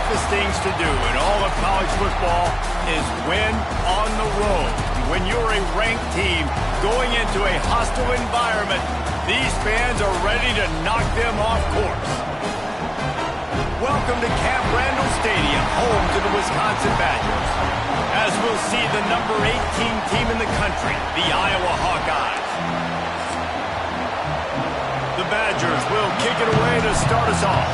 toughest things to do in all of college football is win on the road. When you're a ranked team going into a hostile environment, these fans are ready to knock them off course. Welcome to Camp Randall Stadium, home to the Wisconsin Badgers. As we'll see the number 18 team in the country, the Iowa Hawkeyes. The Badgers will kick it away to start us off.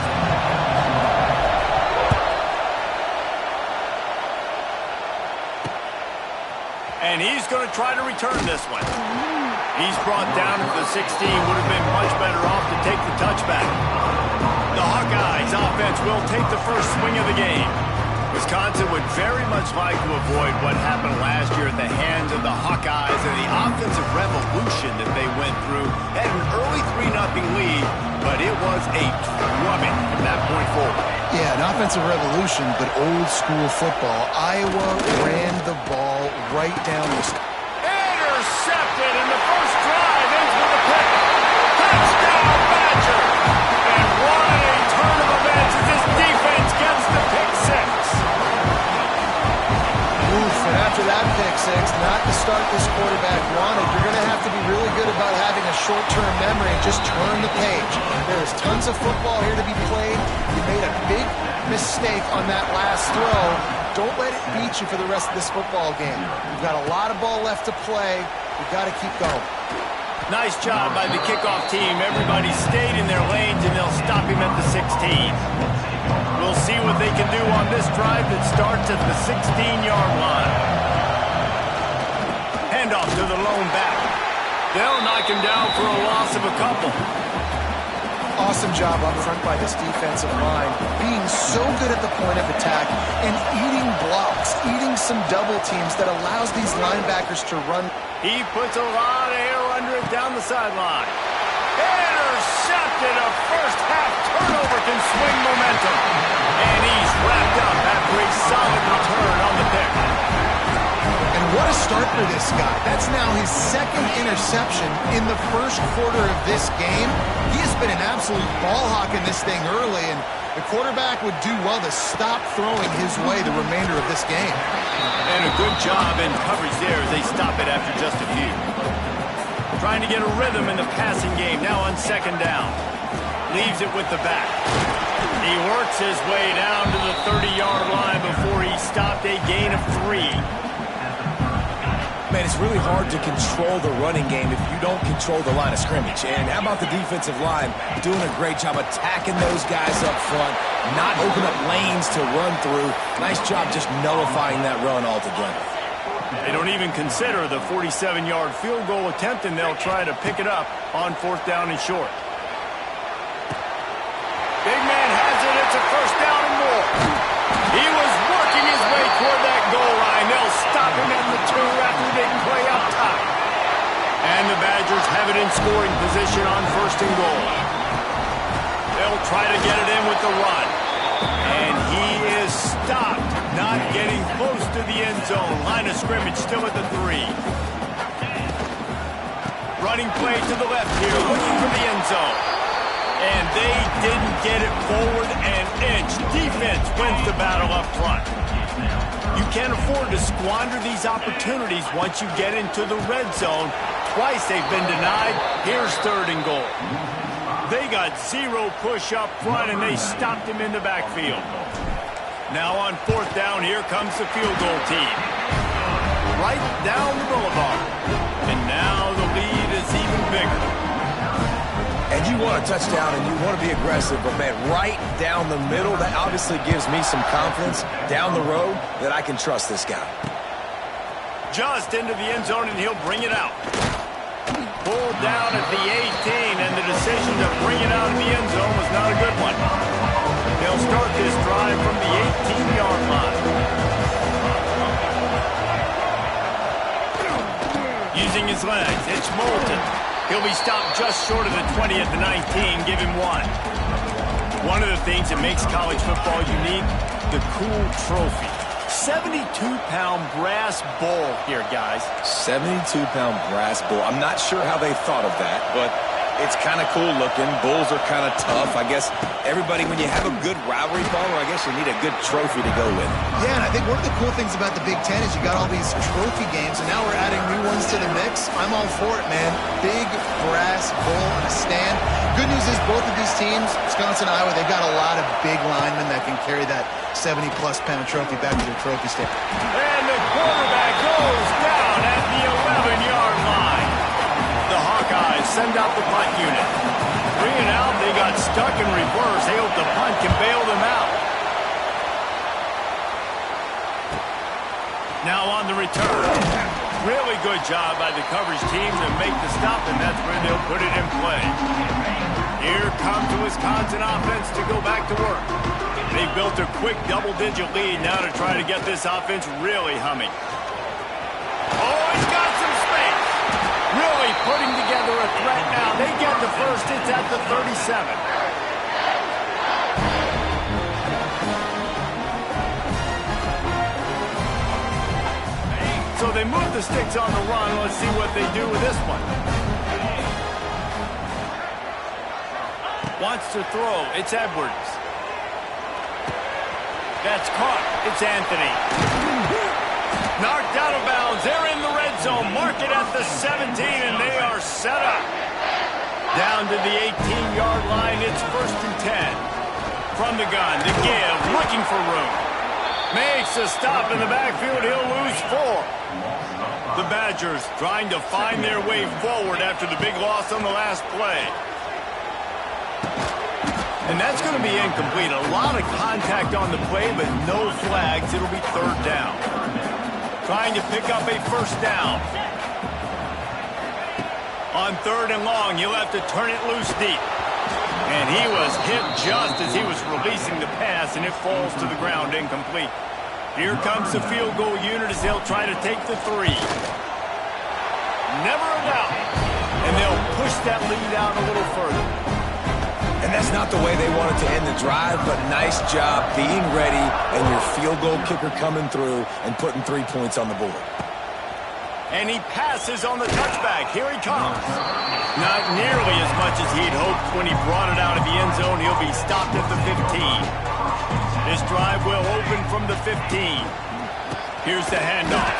And he's going to try to return this one. He's brought down at the 16. Would have been much better off to take the touchback. The Hawkeyes offense will take the first swing of the game. Wisconsin would very much like to avoid what happened last year at the hands of the Hawkeyes and the offensive revolution that they went through. Had an early 3-0 lead, but it was a drubbing from that point forward. Yeah, an offensive revolution, but old school football. Iowa ran the ball right down the... Intercepted, and the first drive ends with a pick. Touchdown, Badger! And what a turn of events as this defense gets the pick six. Oof, and after that pick six, not the start this quarterback wanted. You're going to have to be really good about having a short-term memory and just turn the page. There's tons of football here to be played. You made a big mistake on that last throw. Don't let it beat you for the rest of this football game. You've got a lot of ball left to play. You've got to keep going. Nice job by the kickoff team. Everybody stayed in their lanes, and they'll stop him at the 16. We'll see what they can do on this drive that starts at the 16-yard line. Handoff to the lone back. They'll knock him down for a loss of a couple. Awesome job up front by this defensive line, being so good at the point of attack and eating blocks, eating some double teams that allows these linebackers to run. He puts a lot of air under it down the sideline. Intercepted. A first-half turnover can swing momentum. And he's wrapped up after a solid return on the pick. And what a start for this guy. That's now his second interception in the first quarter of this game. He has been an absolute ball hawk in this thing early, and the quarterback would do well to stop throwing his way the remainder of this game. And a good job in coverage there as they stop it after just a few. Trying to get a rhythm in the passing game, now on second down. Leaves it with the back. He works his way down to the 30-yard line before he stopped, a gain of 3. Man, it's really hard to control the running game if you don't control the line of scrimmage. And how about the defensive line doing a great job attacking those guys up front, not open up lanes to run through. Nice job just nullifying that run altogether. They don't even consider the 47-yard field goal attempt, and they'll try to pick it up on 4th down and short. Big man has it. It's a first down and more. He was working his way toward that goal line. They'll stop him at the 2 after the big play up top. And the Badgers have it in scoring position on 1st and goal. They'll try to get it in with the run. And he is stopped, not getting close to the end zone. Line of scrimmage still at the 3. Running play to the left here, looking for the end zone. And they didn't get it forward an inch. Defense wins the battle up front. You can't afford to squander these opportunities once you get into the red zone. Twice they've been denied. Here's 3rd and goal. They got 0 push up front, and they stopped him in the backfield. Now on 4th down, here comes the field goal team. Right down the boulevard. And now the lead is even bigger. And you want a touchdown and you want to be aggressive, but man, right down the middle, that obviously gives me some confidence down the road that I can trust this guy. Just into the end zone, and he'll bring it out. Pulled down at the 18, and the decision to bring it out of the end zone was not a good one. They'll start this drive from the 18-yard line. Using his legs, it's Moulton. He'll be stopped just short of the 20 at the 19. Give him 1. One of the things that makes college football unique, the cool trophy. 72-pound brass bowl here, guys. 72-pound brass bowl. I'm not sure how they thought of that, but It's kind of cool looking. Bulls are kind of tough. I guess everybody, when you have a good rivalry, Palmer, I guess you need a good trophy to go with it. Yeah, and I think one of the cool things about the Big Ten is you got all these trophy games, and now we're adding new ones to the mix. I'm all for it, man. Big brass bull on a stand. Good news is both of these teams, Wisconsin and Iowa, they've got a lot of big linemen that can carry that 70-plus pound trophy back to their trophy stand. And the quarterback goes down at the 11-yard line. The Hawkeyes send out the punt unit. 3 and out, they got stuck in reverse. They hope the punt can bail them out. Now on the return. Really good job by the coverage team to make the stop, and that's where they'll put it in play. Here comes the Wisconsin offense to go back to work. They built a quick double-digit lead now to try to get this offense really humming. Oh, he's got some space. Really putting together a threat now. They get the first. It's at the 37. So they move the sticks on the run. Let's see what they do with this one. Wants to throw. It's Edwards. That's caught. It's Anthony. Knocked out of bounds. They're in the red zone. Mark it at the 17, and they are set up. Down to the 18-yard line. It's 1st and 10. From the gun, the give, looking for room. Makes a stop in the backfield. He'll lose 4. The Badgers trying to find their way forward after the big loss on the last play. And that's going to be incomplete. A lot of contact on the play, but no flags. It'll be 3rd down. Trying to pick up a 1st down. On 3rd and long, he'll have to turn it loose deep. And he was hit just as he was releasing the pass, and it falls to the ground incomplete. Here comes the field goal unit as they'll try to take the 3. Never a doubt. And they'll push that lead out a little further. And that's not the way they wanted to end the drive, but nice job being ready and your field goal kicker coming through and putting 3 points on the board. And he passes on the touchback. Here he comes. Not nearly as much as he'd hoped when he brought it out of the end zone. He'll be stopped at the 15. This drive will open from the 15. Here's the handoff.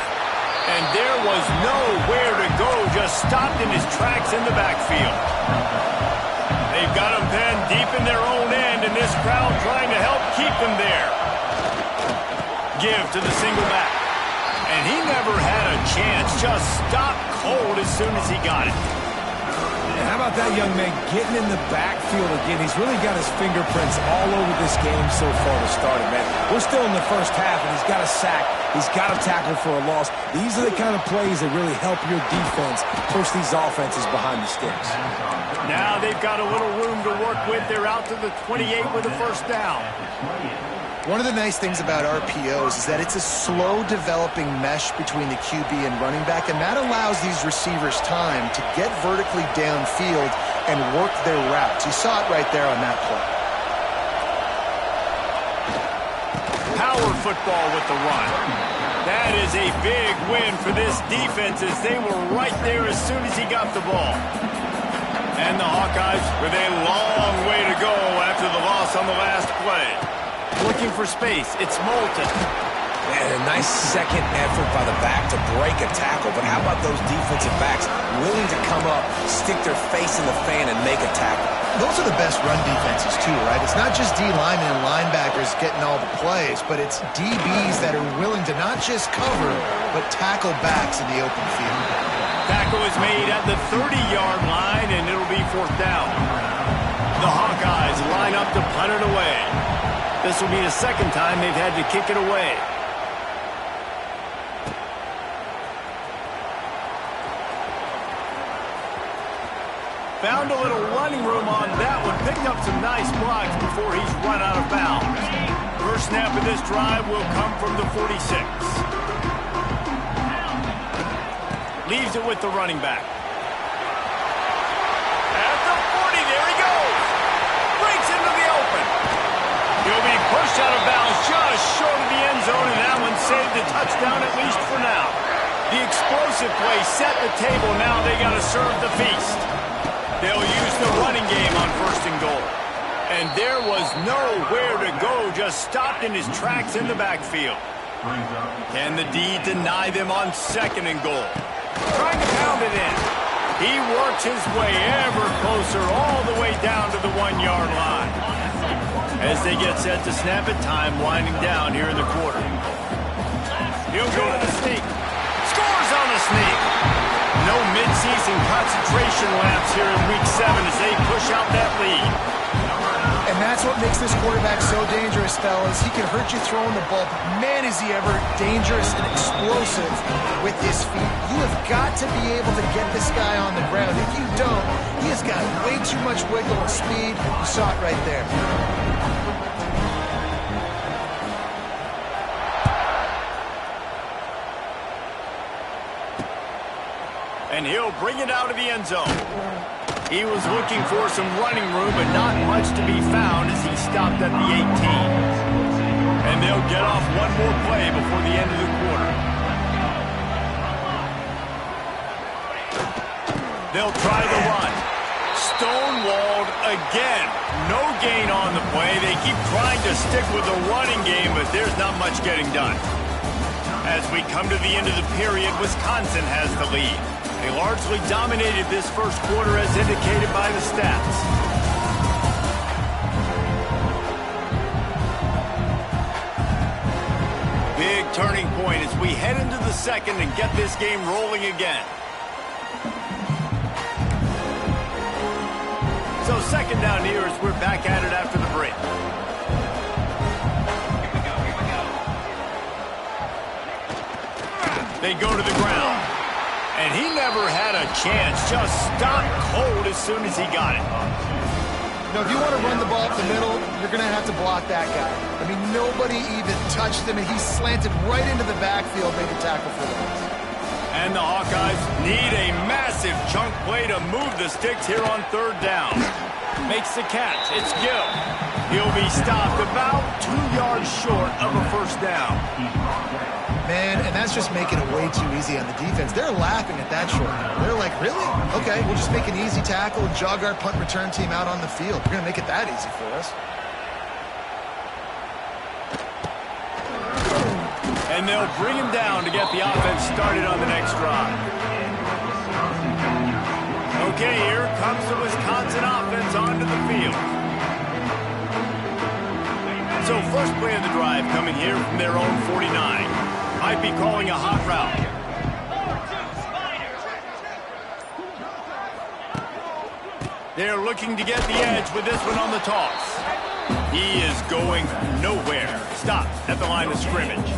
And there was nowhere to go, just stopped in his tracks in the backfield. They've got him pinned deep in their own end, and this crowd trying to help keep them there. Give to the single back. And he never had a chance, just stopped cold as soon as he got it. And how about that young man getting in the backfield again? He's really got his fingerprints all over this game so far to start it, man. We're still in the first half, and he's got a sack. He's got a tackle for a loss. These are the kind of plays that really help your defense push these offenses behind the sticks. Now they've got a little room to work with. They're out to the 28 with a 1st down. One of the nice things about RPOs is that it's a slow developing mesh between the QB and running back, and that allows these receivers time to get vertically downfield and work their routes. You saw it right there on that play. Power football with the run. That is a big win for this defense as they were right there as soon as he got the ball. And the Hawkeyes with a long way to go after the loss on the last play. Looking for space. It's Moulton. And a nice second effort by the back to break a tackle. But how about those defensive backs willing to come up, stick their face in the fan, and make a tackle? Those are the best run defenses, too, right? It's not just D linemen and linebackers getting all the plays, but it's DBs that are willing to not just cover, but tackle backs in the open field. Tackle is made at the 30-yard line, and it'll be 4th down. The Hawkeyes line up to punt it away. This will be the 2nd time they've had to kick it away. Found a little running room on that one. Picked up some nice blocks before he's run out of bounds. First snap of this drive will come from the 46. Leaves it with the running back. At the 40, there he goes. Breaks into the open. He'll be pushed out of bounds just short of the end zone, and that one saved a touchdown at least for now. The explosive play set the table. Now they got to serve the feast. They'll use the running game on 1st and goal. And there was nowhere to go, just stopped in his tracks in the backfield. Can the D deny them on 2nd and goal? Trying to pound it in. He works his way ever closer all the way down to the 1-yard line. As they get set to snap it, time winding down here in the quarter. He'll go to the sneak. Scores on the sneak. No midseason concentration lapse here in Week 7 as they push out that lead. And that's what makes this quarterback so dangerous, fellas. He can hurt you throwing the ball, but man, is he ever dangerous and explosive with his feet. You have got to be able to get this guy on the ground. If you don't, he has got way too much wiggle and speed. You saw it right there. And he'll bring it out of the end zone. He was looking for some running room, but not much to be found as he stopped at the 18. And they'll get off one more play before the end of the quarter. They'll try the run. Stonewalled again. No gain on the play. They keep trying to stick with the running game, but there's not much getting done. As we come to the end of the period, Wisconsin has the lead. They largely dominated this first quarter as indicated by the stats. Big turning point as we head into the second and get this game rolling again. So 2nd down here as we're back at it after the break. They go to the ground. And he never had a chance. Just stopped cold as soon as he got it. Now, if you want to run the ball up the middle, you're going to have to block that guy. I mean, nobody even touched him, and he slanted right into the backfield, made the tackle for the loss. And the Hawkeyes need a massive chunk play to move the sticks here on 3rd down. Makes the catch. It's Gill. He'll be stopped about 2 yards short of a 1st down. Man, and that's just making it way too easy on the defense. They're laughing at that short. They're like, really? Okay, we'll just make an easy tackle and jog our punt return team out on the field. We're going to make it that easy for us. And they'll bring him down to get the offense started on the next drive. Okay, here comes the Wisconsin offense onto the field. So first play of the drive coming here from their own 49. Might be calling a hot route. They're looking to get the edge with this one on the toss. He is going nowhere. Stop at the line of scrimmage.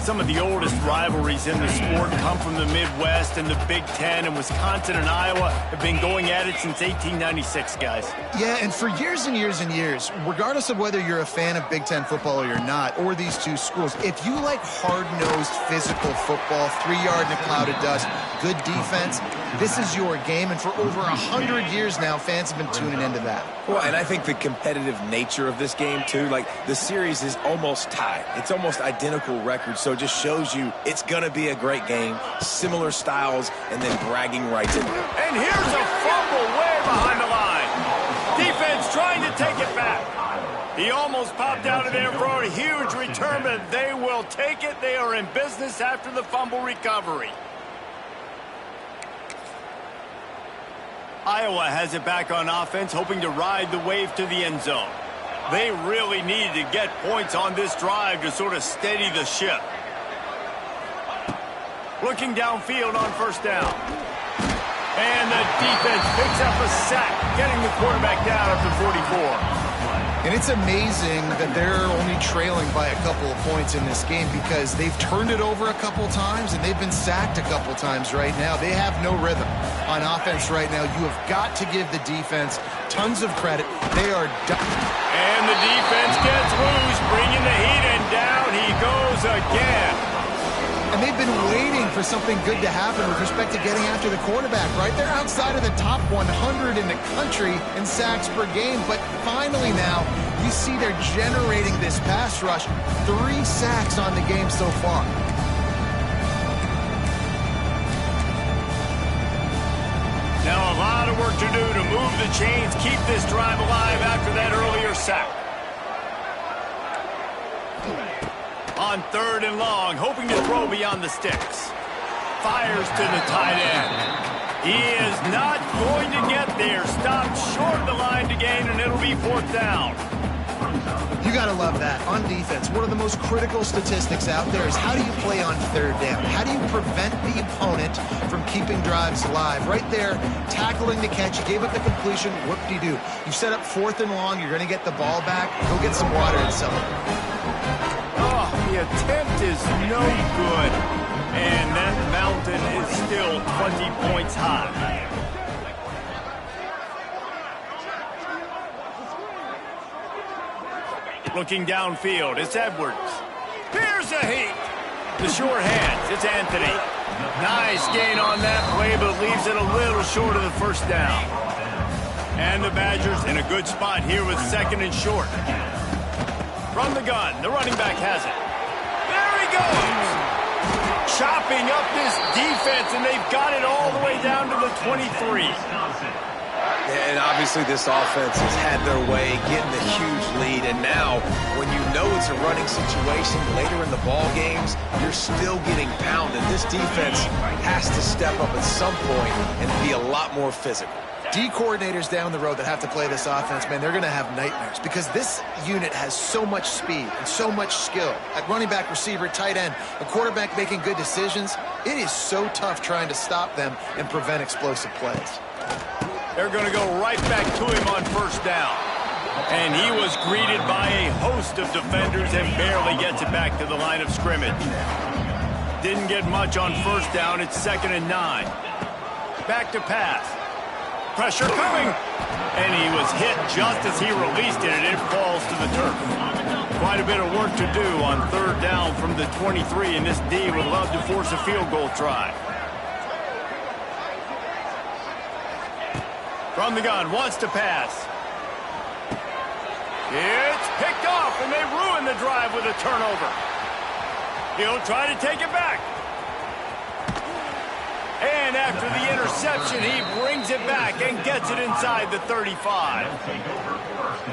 Some of the oldest rivalries in the sport come from the Midwest and the Big Ten, and Wisconsin and Iowa have been going at it since 1896, guys. Yeah, and for years and years and years, regardless of whether you're a fan of Big Ten football or you're not, or these two schools, if you like hard-nosed physical football, 3-yard in a cloud of dust, good defense, this is your game, and for over 100 years now, fans have been tuning into that. Well, and I think the competitive nature of this game, too, like the series is almost tied. It's almost identical records, so it just shows you it's going to be a great game, similar styles, and then bragging rights in there. And here's a fumble way behind the line. Defense trying to take it back. He almost popped out of there for a huge return, but they will take it. They are in business after the fumble recovery. Iowa has it back on offense, hoping to ride the wave to the end zone. They really need to get points on this drive to sort of steady the ship. Looking downfield on 1st down. And the defense picks up a sack, getting the quarterback down up to 44. And it's amazing that they're only trailing by a couple of points in this game because they've turned it over a couple times and they've been sacked a couple times right now. They have no rhythm on offense right now. You have got to give the defense tons of credit. They are done. And the defense gets loose, bringing the heat, and down he goes again. And they've been waiting for something good to happen with respect to getting after the quarterback, right? They're outside of the top 100 in the country in sacks per game, but finally now you see they're generating this pass rush. 3 sacks on the game so far. Now a lot of work to do to move the chains, keep this drive alive after that earlier sack. On 3rd and long, hoping to throw beyond the sticks. Fires to the tight end. He is not going to get there. Stopped short of the line to gain, and it'll be 4th down. You got to love that. On defense, one of the most critical statistics out there is how do you play on 3rd down? How do you prevent the opponent from keeping drives alive? Right there, tackling the catch. You gave up the completion. Whoop-de-doo. You set up 4th and long. You're going to get the ball back. Go get some water and celebrate. Oh, the attempt is no good. And that mountain is still 20 points high. Looking downfield, it's Edwards. Here's a heat. The short hands, it's Anthony. Nice gain on that play, but leaves it a little short of the 1st down. And the Badgers in a good spot here with 2nd and short. From the gun, the running back has it. There he goes! Chopping up this defense, and they've got it all the way down to the 23. And obviously this offense has had their way, getting a huge lead. And now, when you know it's a running situation later in the ball games, you're still getting pounded. This defense has to step up at some point and be a lot more physical. D coordinators down the road that have to play this offense, man, they're going to have nightmares because this unit has so much speed and so much skill. At running back, receiver, tight end, a quarterback making good decisions, it is so tough trying to stop them and prevent explosive plays. They're going to go right back to him on 1st down. And he was greeted by a host of defenders and barely gets it back to the line of scrimmage. Didn't get much on 1st down. It's 2nd and 9. Back to pass. Pressure coming. And he was hit just as he released it, and it falls to the turf. Quite a bit of work to do on 3rd down from the 23, and this D would love to force a field goal try. From the gun, wants to pass. It's picked off, and they ruin the drive with a turnover. He'll try to take it back. And after the interception, he brings it back and gets it inside the 35.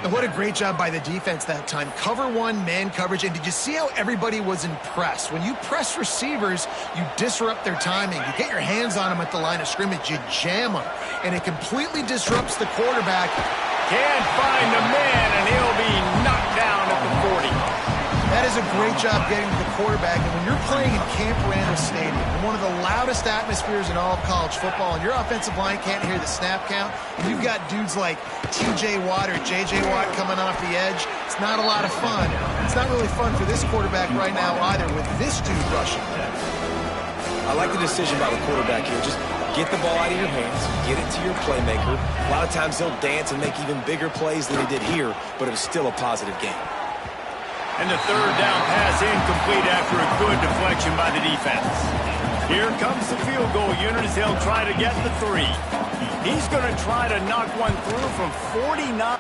And what a great job by the defense that time. Cover 1, man coverage. And did you see how everybody was impressed? When you press receivers, you disrupt their timing. You get your hands on them at the line of scrimmage. You jam them. And it completely disrupts the quarterback. Can't find the man, and he'll be knocked down at the 40. That is a great job getting to the quarterback. And when you're playing in Camp Randall Stadium, in one of the loudest atmospheres in all of college football, and your offensive line can't hear the snap count, and you've got dudes like T.J. Watt or J.J. Watt coming off the edge, it's not a lot of fun. It's not really fun for this quarterback right now either with this dude rushing. I like the decision by the quarterback here. Just get the ball out of your hands, get it to your playmaker. A lot of times he'll dance and make even bigger plays than he did here, but it was still a positive game. And the 3rd down pass incomplete after a good deflection by the defense. Here comes the field goal unit as they'll try to get the 3. He's going to try to knock one through from 49.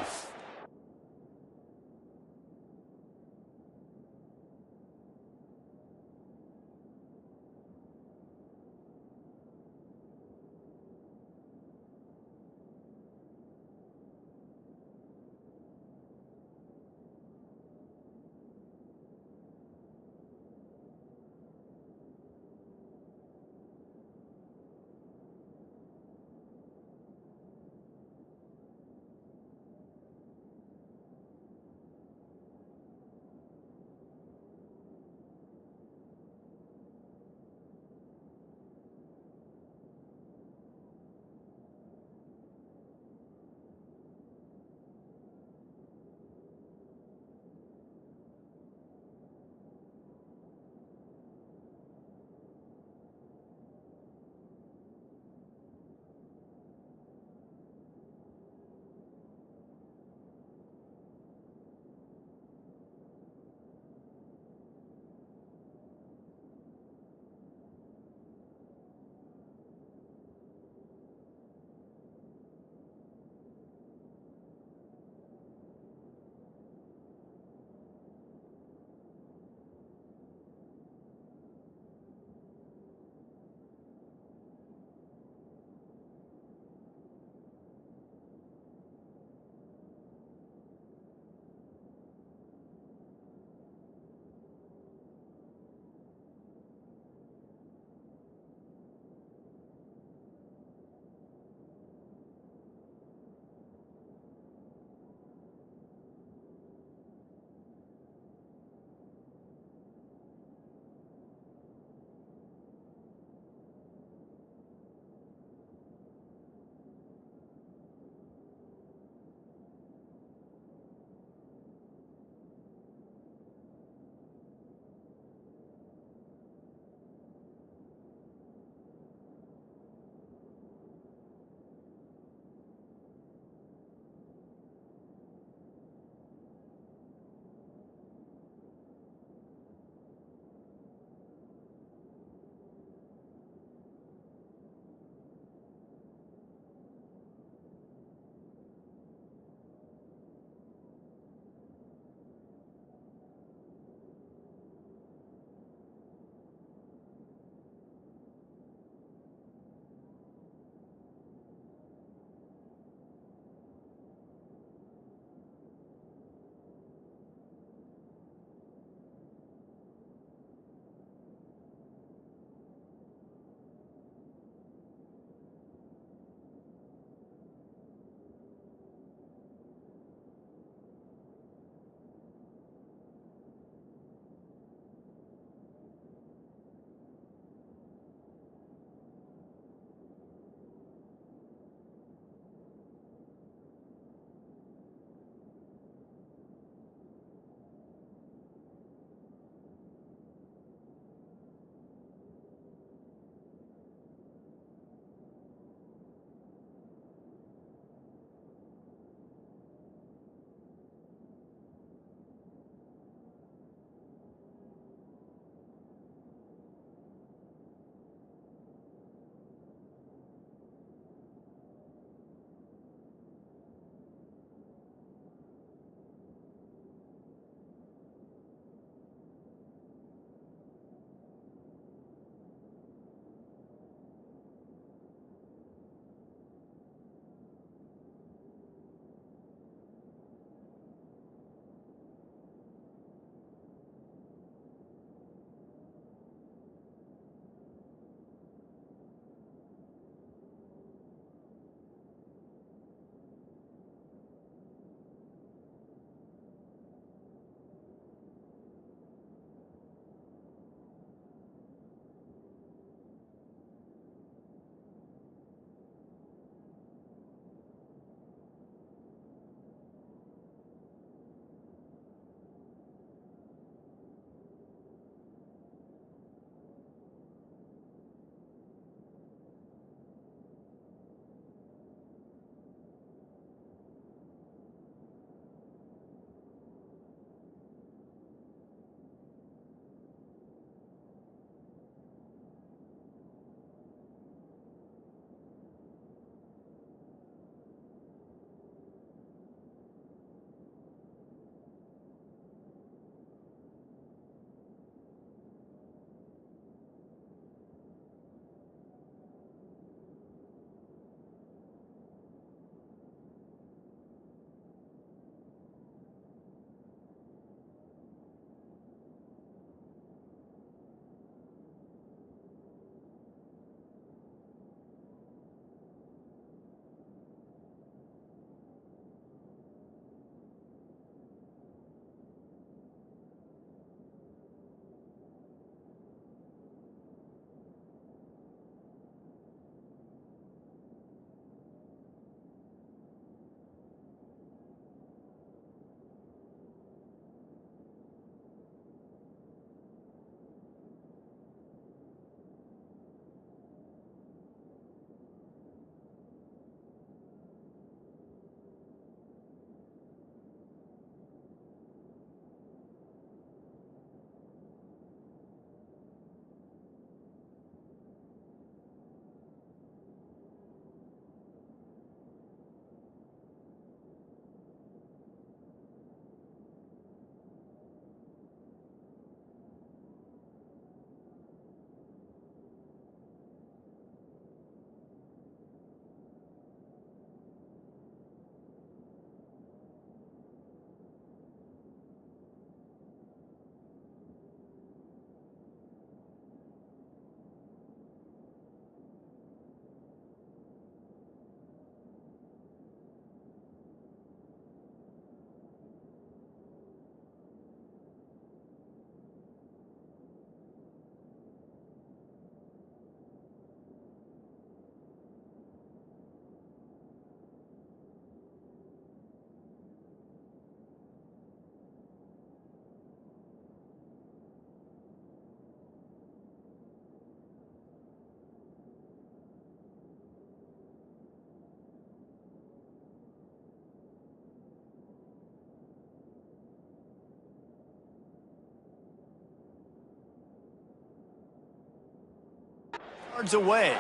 yards away.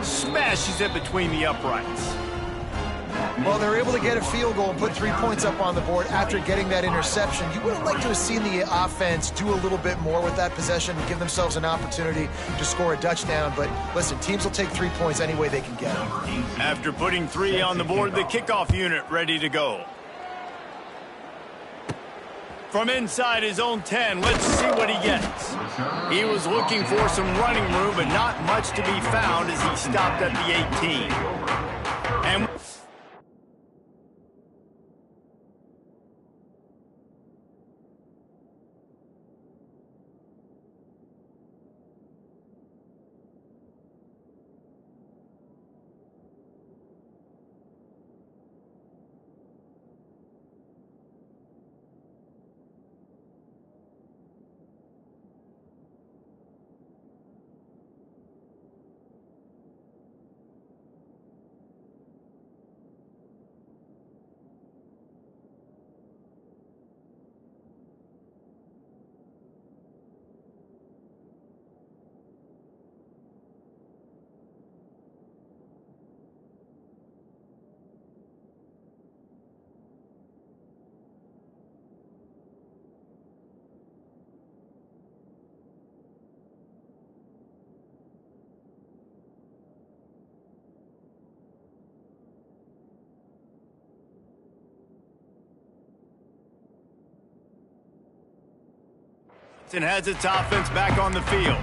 Smashes it between the uprights. Well, they're able to get a field goal and put 3 points up on the board after getting that interception. You would have liked to have seen the offense do a little bit more with that possession and give themselves an opportunity to score a touchdown. But listen, teams will take 3 points any way they can get them. After putting 3 on the board, the kickoff unit ready to go. From inside his own 10, let's see what he gets. He was looking for some running room, but not much to be found as he stopped at the 18. And has its offense back on the field.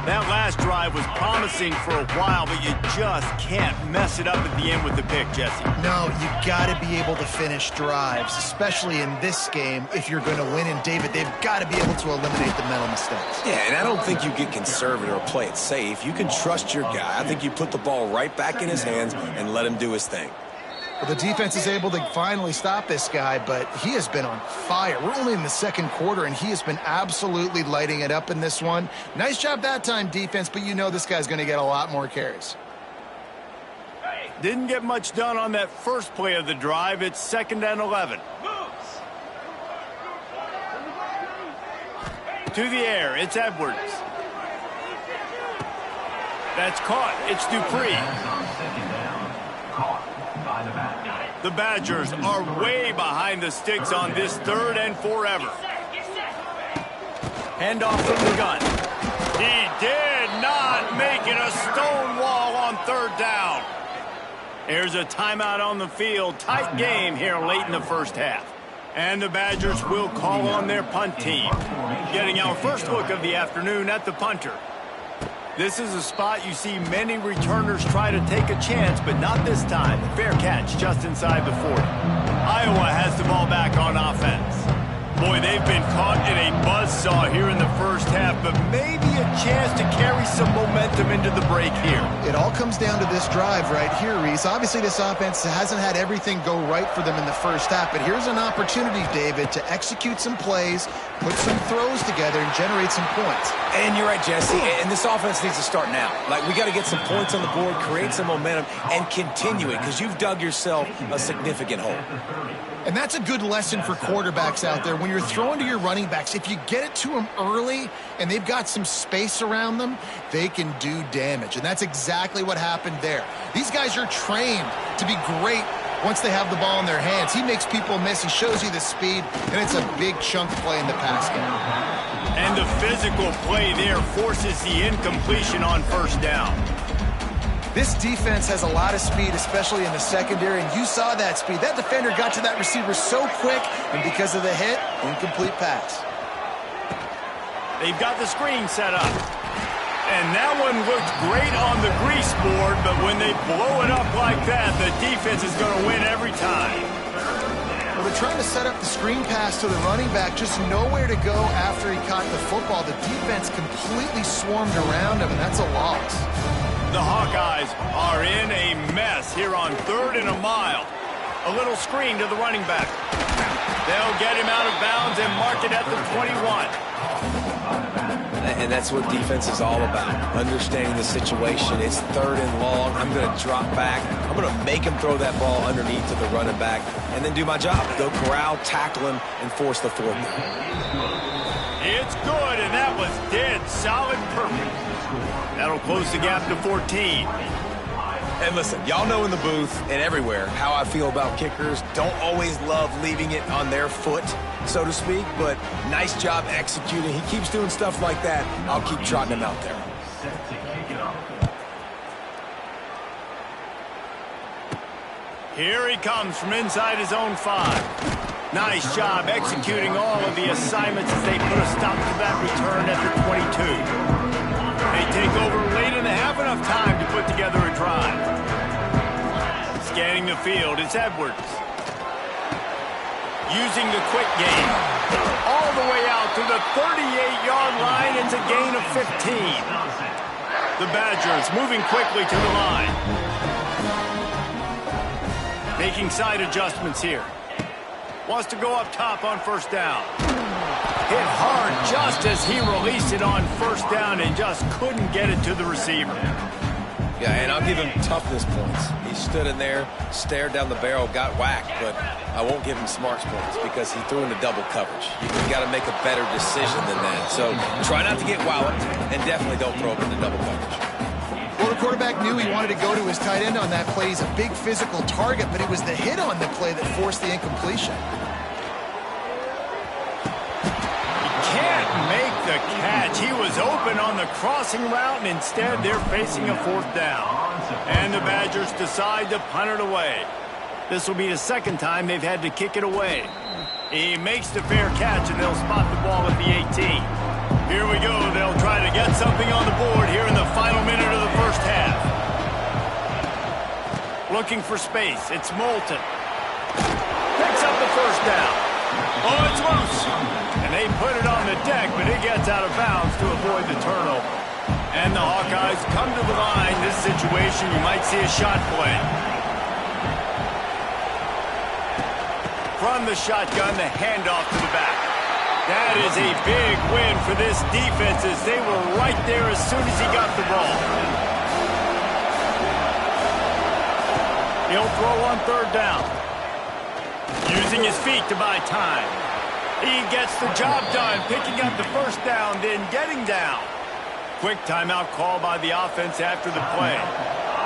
That last drive was promising for a while, but you just can't mess it up at the end with the pick, Jesse. No, you got to be able to finish drives, especially in this game. If you're going to win, and David, they've got to be able to eliminate the mental mistakes. Yeah, and I don't think you get conservative or play it safe. You can trust your guy. I think you put the ball right back in his hands and let him do his thing. Well, the defense is able to finally stop this guy, but he has been on fire. We're only in the second quarter, and he has been absolutely lighting it up in this one. Nice job that time, defense, but you know this guy's going to get a lot more carries. Didn't get much done on that first play of the drive. It's 2nd and 11. To the air, it's Edwards. That's caught. It's Dupree. The Badgers are way behind the sticks on this 3rd and forever. Handoff from the gun. He did not make it a stone wall on 3rd down. There's a timeout on the field. Tight game here late in the first half. And the Badgers will call on their punt team. Getting our first look of the afternoon at the punter. This is a spot you see many returners try to take a chance, but not this time. Fair catch just inside the 40. Iowa has the ball back on offense. Boy, they've been caught in a buzzsaw here in the first half, but maybe a chance to carry some momentum into the break here. It all comes down to this drive right here, Reese. Obviously, this offense hasn't had everything go right for them in the first half, but here's an opportunity, David, to execute some plays, put some throws together, and generate some points. And you're right, Jesse, and this offense needs to start now. Like, we got to get some points on the board, create some momentum, and continue it, because you've dug yourself a significant hole. And that's a good lesson for quarterbacks out there. When you're throwing to your running backs, if you get it to them early and they've got some space around them, they can do damage. And that's exactly what happened there. These guys are trained to be great once they have the ball in their hands. He makes people miss. He shows you the speed, and it's a big chunk play in the pass game. And the physical play there forces the incompletion on 1st down. This defense has a lot of speed, especially in the secondary, and you saw that speed. That defender got to that receiver so quick, and because of the hit, incomplete pass. They've got the screen set up. And that one looked great on the grease board, but when they blow it up like that, the defense is going to win every time. Well, they're trying to set up the screen pass to the running back, just nowhere to go after he caught the football. The defense completely swarmed around him, and that's a loss. The Hawkeyes are in a mess here on 3rd and a mile. A little screen to the running back. They'll get him out of bounds and mark it at the 21. And that's what defense is all about, understanding the situation. It's 3rd and long. I'm going to drop back. I'm going to make him throw that ball underneath to the running back and then do my job. Go corral, tackle him, and force the 4th down. It's It's good, and that was dead solid perfect. That'll close the gap to 14. And listen, y'all know in the booth and everywhere how I feel about kickers. Don't always love leaving it on their foot, so to speak, but nice job executing. He keeps doing stuff like that. I'll keep trotting him out there. Here he comes from inside his own 5. Nice job executing all of the assignments as they put a stop to that return at the 22. They take over late in the half, enough time to put together a drive. Scanning the field, it's Edwards. Using the quick game. All the way out to the 38-yard line. It's a gain of 15. The Badgers moving quickly to the line. Making side adjustments here. Wants to go up top on first down. Hit hard just as he released it on first down and just couldn't get it to the receiver. Yeah, and I'll give him toughness points. He stood in there, stared down the barrel, got whacked, but I won't give him smarts points because he threw into double coverage. You've got to make a better decision than that. So try not to get walloped, and definitely don't throw him into double coverage. Well, the quarterback knew he wanted to go to his tight end on that play. He's a big physical target, but it was the hit on the play that forced the incompletion. Can't make the catch. He was open on the crossing route, and instead they're facing a fourth down. And the Badgers decide to punt it away. This will be the second time they've had to kick it away. He makes the fair catch, and they'll spot the ball at the 18. Here we go. They'll try to get something on the board here in the final minute of the first half. Looking for space. It's Moulton. Picks up the first down. Oh, it's loose. And they put it on the deck, but it gets out of bounds to avoid the turnover. And the Hawkeyes come to the line. This situation, you might see a shot play. From the shotgun, the handoff to the back. That is a big win for this defense as they were right there as soon as he got the ball. He'll throw on third down. Using his feet to buy time. He gets the job done, picking up the first down, then getting down. Quick timeout call by the offense after the play.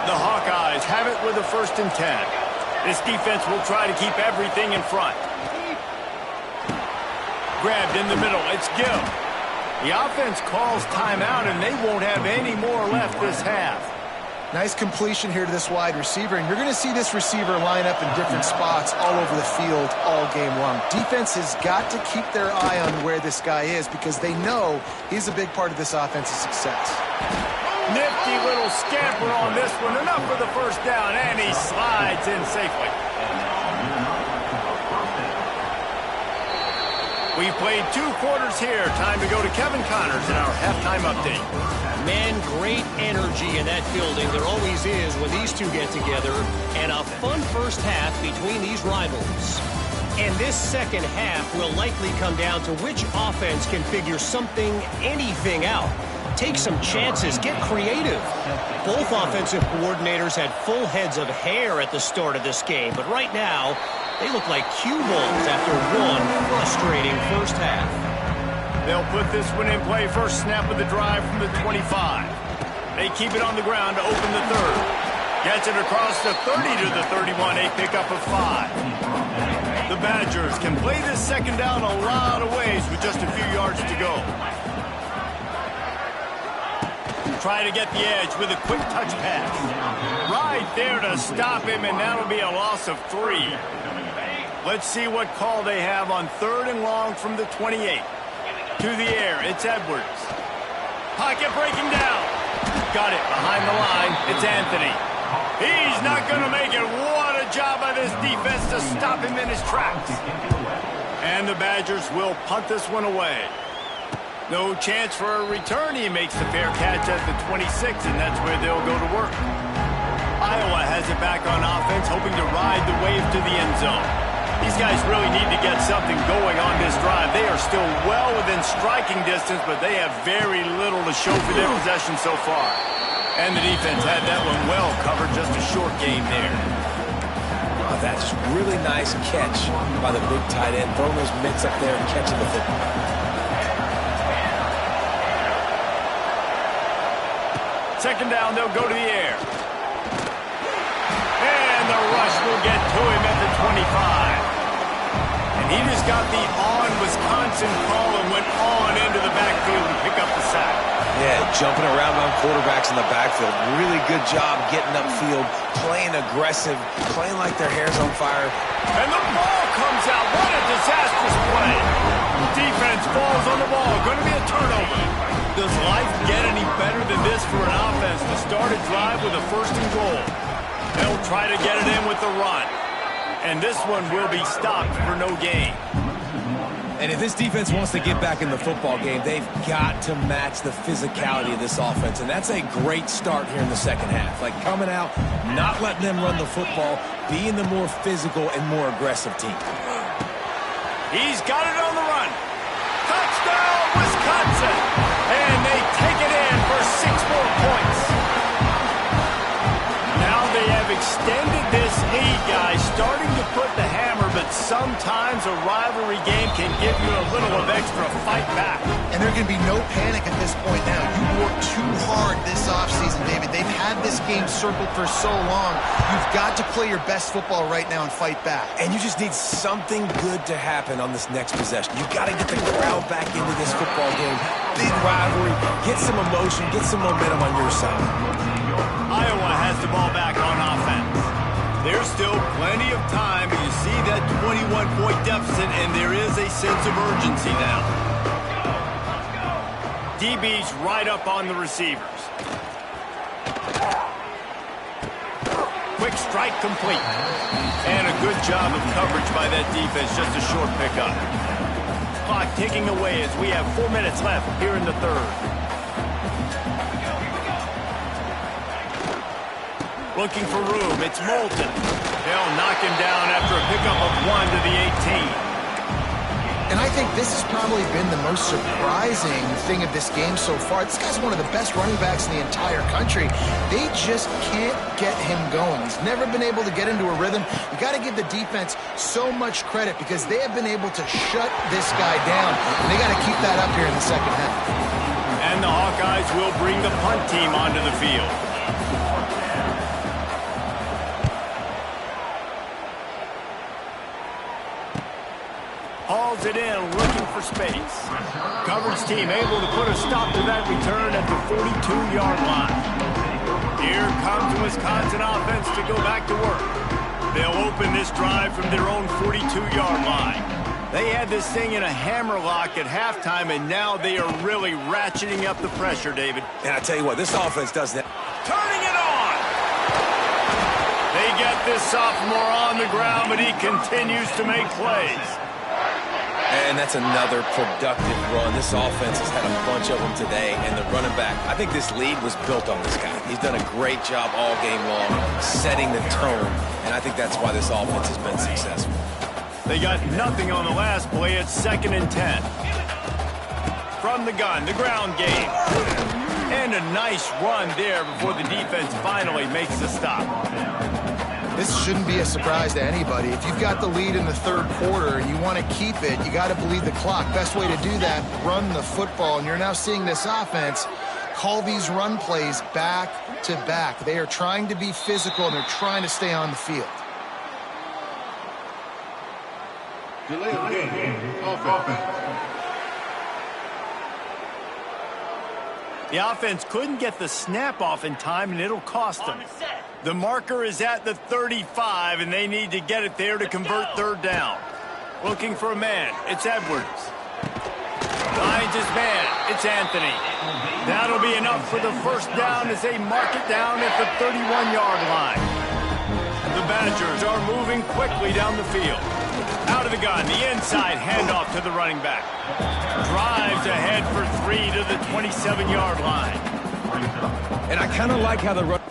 The Hawkeyes have it with a 1st and 10. This defense will try to keep everything in front. Grabbed in the middle, it's Gill. The offense calls timeout, and they won't have any more left this half. Nice completion here to this wide receiver, and you're going to see this receiver line up in different spots all over the field all game long. Defense has got to keep their eye on where this guy is because they know he's a big part of this offense's success. Nifty little scamper on this one. Enough for the first down, and he slides in safely. We've played 2 quarters here. Time to go to Kevin Connors in our halftime update. Man, great energy in that building. There always is when these two get together. And a fun first half between these rivals. And this second half will likely come down to which offense can figure something, anything out. Take some chances, get creative. Both offensive coordinators had full heads of hair at the start of this game. But right now, they look like cue balls after one frustrating first half. They'll put this one in play. First snap of the drive from the 25. They keep it on the ground to open the third. Gets it across the 30 to the 31. A pickup of 5. The Badgers can play this second down a lot of ways with just a few yards to go. Try to get the edge with a quick touch pass. Right there to stop him, and that'll be a loss of 3. Let's see what call they have on 3rd and long from the 28. To the air, it's Edwards. Pocket breaking down. Got it behind the line. It's Anthony. He's not going to make it. What a job by this defense to stop him in his tracks. And the Badgers will punt this one away. No chance for a return. He makes the fair catch at the 26, and that's where they'll go to work. Iowa has it back on offense, hoping to ride the wave to the end zone. These guys really need to get something going on this drive. They are still well within striking distance, but they have very little to show for their possession so far. And the defense had that one well covered, just a short game there. Oh, that's really nice catch by the big tight end, throwing those mitts up there and catching the football. second down, they'll go to the air. And the rush will get to him at the 25. And he just got the on Wisconsin call and went on into the backfield and pick up the sack. Yeah, jumping around on quarterbacks in the backfield. Really good job getting upfield, playing aggressive, playing like their hair's on fire. And the ball comes out. What a disastrous play. Defense falls on the ball. Going to be a turnover. Does life get any better than this for an offense to start a drive with a first and goal? They'll try to get it in with the run. And this one will be stopped for no gain. And if this defense wants to get back in the football game, they've got to match the physicality of this offense. And that's a great start here in the second half. Like coming out, not letting them run the football, being the more physical and more aggressive team. He's got it on the run. Touchdown, Wisconsin. And they take it in for 6 more points. Now they have extended this lead, guys, starting to put the hammer, but sometimes a rivalry game can give you a little of extra fight back. And there can be no panic at this point now. You worked too hard this offseason, David. They've had this game circled for so long. You've got to play your best football right now and fight back. And you just need something good to happen on this next possession. You've got to get the crowd back into this football game. Big rivalry, get some emotion, get some momentum on your side. Iowa has the ball back on offense. There's still plenty of time, but you see that 21-point deficit, and there is a sense of urgency now. DB's right up on the receivers. Quick strike complete. And a good job of coverage by that defense, just a short pickup. Clock ticking away as we have 4 minutes left here in the third. Looking for room, it's Moulton. They'll knock him down after a pickup of 1 to the 18. And I think this has probably been the most surprising thing of this game so far. This guy's one of the best running backs in the entire country. They just can't get him going. He's never been able to get into a rhythm. You got to give the defense so much credit because they have been able to shut this guy down. And they got to keep that up here in the second half. And the Hawkeyes will bring the punt team onto the field. Hauls it in, looking for space. Coverage team able to put a stop to that return at the 42-yard line. Here comes the Wisconsin offense to go back to work. They'll open this drive from their own 42-yard line. They had this thing in a hammerlock at halftime, and now they are really ratcheting up the pressure, David. And I tell you what, this offense does that. Turning it on! They get this sophomore on the ground, but he continues to make plays. And that's another productive run. This offense has had a bunch of them today, and the running back, I think this lead was built on this guy. He's done a great job all game long, setting the tone, and I think that's why this offense has been successful. They got nothing on the last play. It's 2nd and 10. From the gun, the ground game. And a nice run there before the defense finally makes the stop. This shouldn't be a surprise to anybody. If you've got the lead in the third quarter and you want to keep it, you got to bleed the clock. Best way to do that, run the football. And you're now seeing this offense call these run plays back to back. They are trying to be physical, and they're trying to stay on the field. Delay of game. Offense. The offense couldn't get the snap off in time, and it'll cost them. The marker is at the 35, and they need to get it there to convert third down. Looking for a man. It's Edwards. Finds his man. It's Anthony. That'll be enough for the first down as they mark it down at the 31-yard line. The Badgers are moving quickly down the field. Out of the gun, the inside handoff to the running back. Drives ahead for 3 to the 27-yard line. And I kind of like how the run...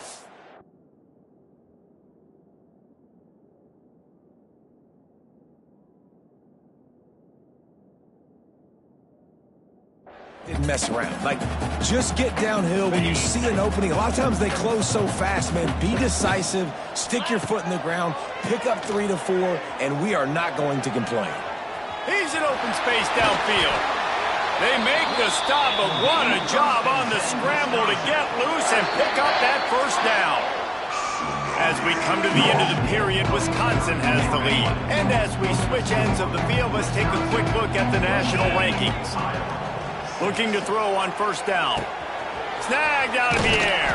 didn't mess around. Like, just get downhill when you see an opening. A lot of times they close so fast, man. Be decisive, stick your foot in the ground, pick up 3 to 4, and we are not going to complain. He's in open space downfield. They make the stop, but what a job on the scramble to get loose and pick up that first down. As we come to the end of the period, Wisconsin has the lead. And as we switch ends of the field, let's take a quick look at the national rankings. Looking to throw on first down. Snagged out of the air.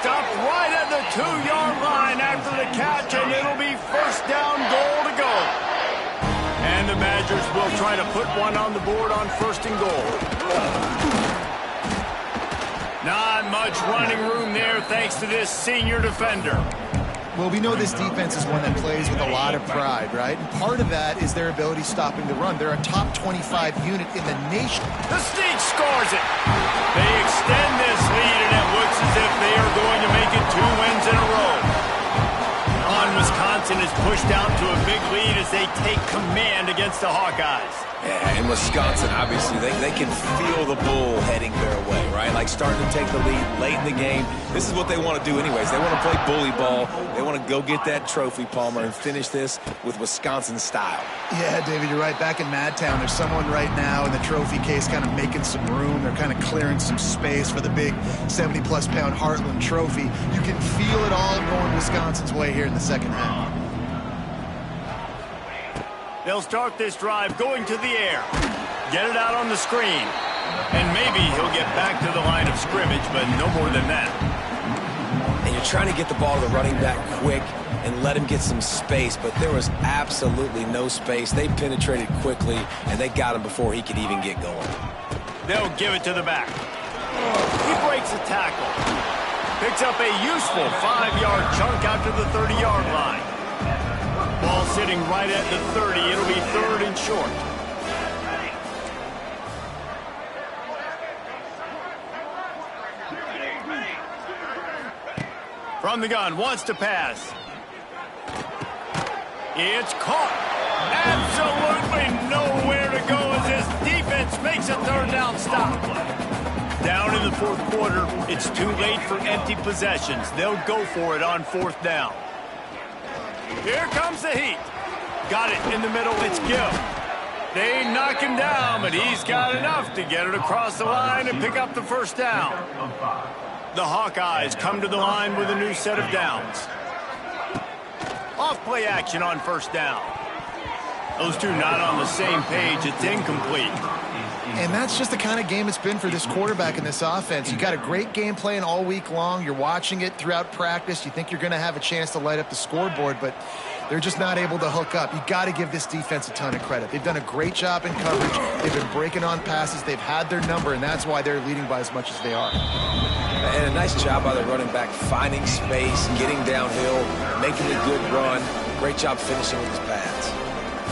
Stopped right at the 2-yard line after the catch, and it'll be first down, goal to go. And the Badgers will try to put one on the board on first and goal. Not much running room there thanks to this senior defender. Well, we know this defense is one that plays with a lot of pride, right? And part of that is their ability stopping the run. They're a top 25 unit in the nation. The Sneak scores it. They extend this lead, and it looks as if they are going to make it 2 wins in a row. Wisconsin is pushed out to a big lead as they take command against the Hawkeyes. Yeah, in Wisconsin, obviously, they can feel the bull heading their way, right? Like starting to take the lead late in the game. This is what they want to do anyways. They want to play bully ball. They want to go get that trophy, Palmer, and finish this with Wisconsin style. Yeah, David, you're right. Back in Madtown, there's someone right now in the trophy case kind of making some room. They're kind of clearing some space for the big 70-plus pound Heartland trophy. You can feel it all going Wisconsin's way here in the second half. They'll start this drive going to the air. Get it out on the screen. And maybe he'll get back to the line of scrimmage, but no more than that. And you're trying to get the ball to the running back quick and let him get some space, but there was absolutely no space. They penetrated quickly, and they got him before he could even get going. They'll give it to the back. He breaks a tackle. Picks up a useful 5-yard chunk out to the 30-yard line. Ball sitting right at the 30. It'll be 3rd and short. From the gun, wants to pass. It's caught. Absolutely nowhere to go as this defense makes a 3rd down stop. Down in the 4th quarter, it's too late for empty possessions. They'll go for it on 4th down. Here comes the heat. Got it in the middle. It's Gill. They knock him down, but he's got enough to get it across the line and pick up the first down. The Hawkeyes come to the line with a new set of downs. Off-play action on first down. Those two not on the same page. It's incomplete. And that's just the kind of game it's been for this quarterback in this offense. You got a great game plan all week long. You're watching it throughout practice. You think you're going to have a chance to light up the scoreboard, but they're just not able to hook up. You got to give this defense a ton of credit. They've done a great job in coverage. They've been breaking on passes. They've had their number, and that's why they're leading by as much as they are. And a nice job by the running back, finding space, getting downhill, making a good run. Great job finishing with his pads.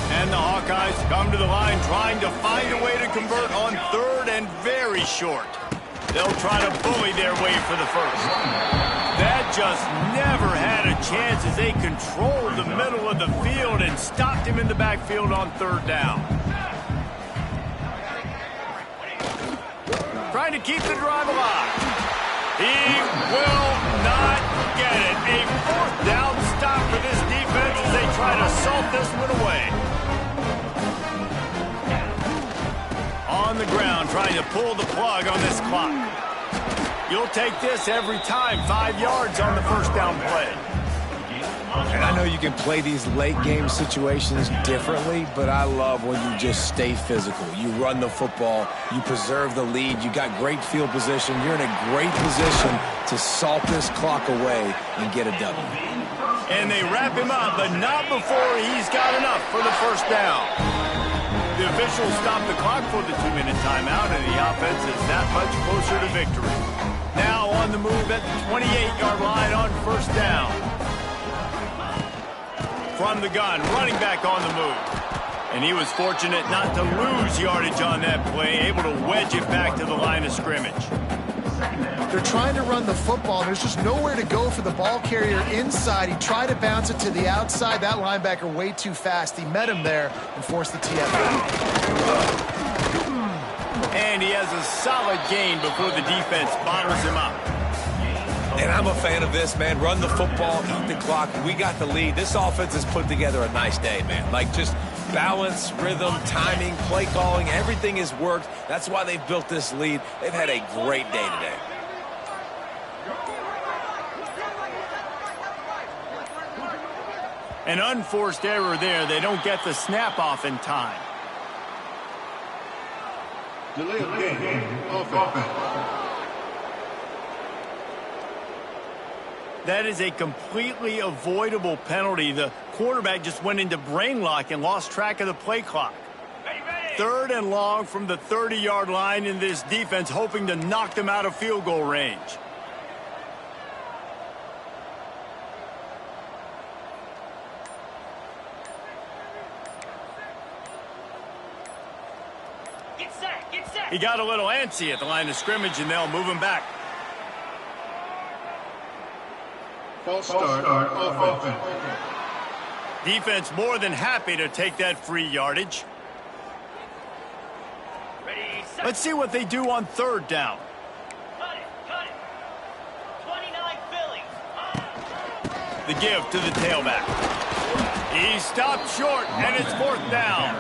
And the Hawkeyes come to the line trying to find a way to convert on 3rd and very short. They'll try to bully their way for the first. That just never had a chance as they controlled the middle of the field and stopped him in the backfield on 3rd down. Trying to keep the drive alive. He will not get it. A 4th down stop for this defense as they try to salt this one away. On the ground, trying to pull the plug on this clock. You'll take this every time. 5 yards on the first down play. And I know you can play these late game situations differently, but I love when you just stay physical. You run the football, you preserve the lead, you got great field position. You're in a great position to salt this clock away and get a W. And they wrap him up, but not before he's got enough for the first down. The officials stop the clock for the 2-minute timeout, and the offense is that much closer to victory. Now on the move at the 28-yard line on first down. From the gun, running back on the move. And he was fortunate not to lose yardage on that play, able to wedge it back to the line of scrimmage. They're trying to run the football. There's just nowhere to go for the ball carrier inside. He tried to bounce it to the outside. That linebacker way too fast. He met him there and forced the TFL. And he has a solid gain before the defense bottles him up. And I'm a fan of this, man. Run the football, eat the clock. We got the lead. This offense has put together a nice day, man. Like, just balance, rhythm, timing, play calling, everything has worked. That's why they've built this lead. They've had a great day today. An unforced error there. They don't get the snap off in time. Delay of game. Offense. That is a completely avoidable penalty. The quarterback just went into brain lock and lost track of the play clock. 3rd and long from the 30-yard line, in this defense hoping to knock them out of field goal range. Get set, get set. He got a little antsy at the line of scrimmage, and they'll move him back. False start on offense. Defense more than happy to take that free yardage. Ready, set. Let's see what they do on 3rd down. Cut it. 29 Phillies. The give to the tailback. He stopped short, and it's 4th down.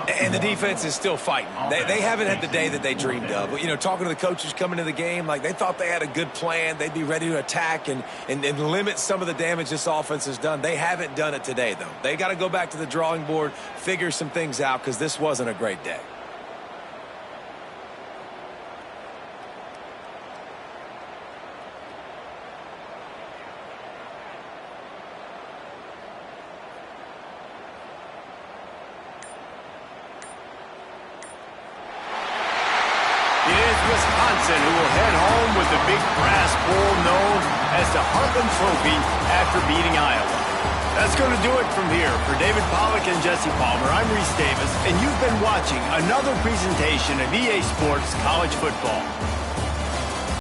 And the defense is still fighting. They haven't had the day that they dreamed of. You know, talking to the coaches coming into the game, like they thought they had a good plan. They'd be ready to attack and limit some of the damage this offense has done. They haven't done it today, though. They got to go back to the drawing board, figure some things out, because this wasn't a great day. Wisconsin, who will head home with the big brass bowl known as the Heartland Trophy after beating Iowa. That's going to do it from here. For David Pollack and Jesse Palmer, I'm Reese Davis, and you've been watching another presentation of EA Sports College Football.